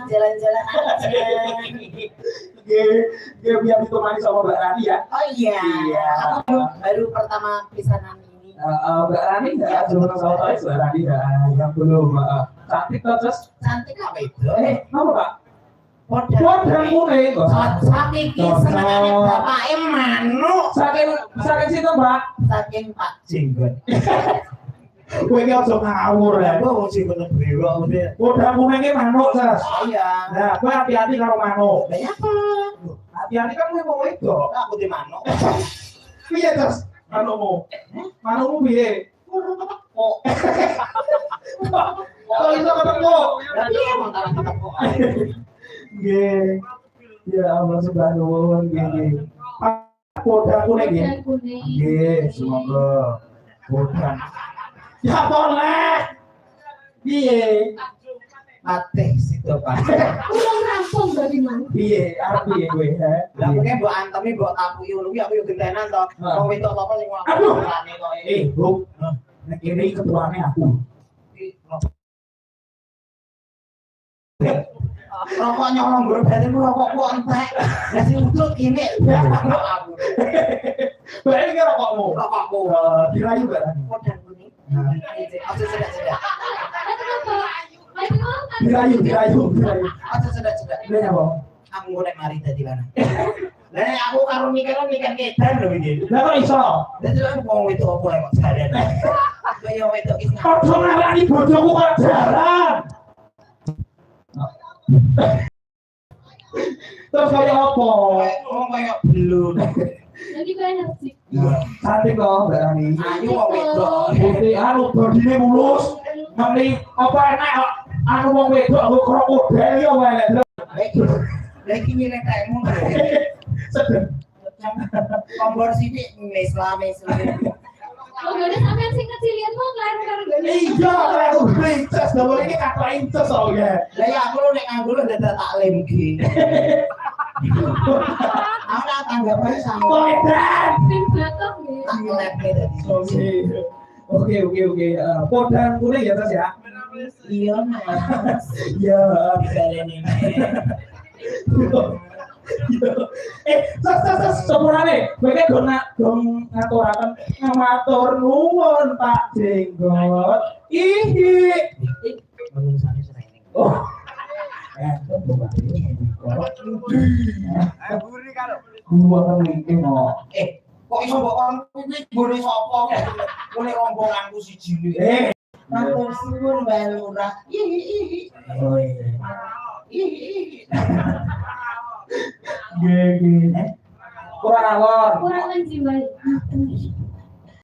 Jalan-jalan aja. Biar ditemani sama Mbak Rani ya. Oh iya. Iya. Aku baru pertama pisanan ini. Mbak Rani nggak cuma sama saya, Mbak Rani yang belum. Cantik terus. Cantik apa itu? Apa Pak? Podang mulai kok. Saking senengane bapak manuk. Saking situ Mbak. Saking Pak Jenggot. Kowe iki aja ngawur ya. Kok wong sing ngono brewok mesti. Podang mulai manuk, Sas. Iya. Nah, kowe hati-hati karo manuk. Lah apa? Hati-hati kan kowe mau wedok. Aku di manuk. Piye terus manukmu? Manukmu piye? Oh. Kok iso ketemu? Lah piye mau tak ketemu. Nggih. Ya Allah subhanallah nggih. Podang kuning nggih. Nggih, semoga podang. Ya boleh. Piye? Mate situ Pak. Ulang rampung berarti mang. Piye? Arep piye kowe, ha? Lah pokoke mbok antemi mbok tapuki ngono kuwi aku yo gentenan to. Wong wedok apa sing ngomong. Aduh. Kok Bu. Nek ini ketuane aku. Rokok nyolong berarti rokok kok entek. Lah sing udut ini aku. Bae iki rokokmu. Rokokku. Dirayu gak? Podang kuning. Aja sedak-sedak. Dirayu. Aja sedak-sedak. Ini apa? Aku golek mari dadi lanang. Lah nek aku karo mikir kedan lho iki. Lah kok iso? Dadi aku wong wedok apa kok jalan. Kaya wedok iki. Kok ngarani bojoku kok jalan? Terus kaya apa? Wong kaya belum. Jadi kau energi. Cantik kok Mbak Rani. Ayu wong wedok. Putih bodine mulus. Mending apa enak kok anu wong wedok aku krokodil yo wae. Lagi nyilek tekmu. Sedeng. Kompor sithik Islam. Lo gak ada sampean sing kecilian mau kelihatan karo gak ada. Iya, aku princess double ini kata incest soalnya. Lah ya aku lu nek nganggo lu dadak taklim iki. Aku nak tanggapan sama. Oh, edan. Pin batok ya. Tak ngelepke dadi. Oke. Podang kuning ya Mas ya. Iya, Mas. Iya. Baleni. Sas sepurane kowe iki dong ngaturaken matur nuwun Pak Jenggot. Ihi. Menungsane srene. Oh. Buri karo. Gua kan iki mau. Kok iso mbok kon kuwi bone sapa? Oleh rombonganku siji lho. Matur suwun Mbak Lurah. Oh iya. Nggih. Kurang awor. Kurang menjiwai.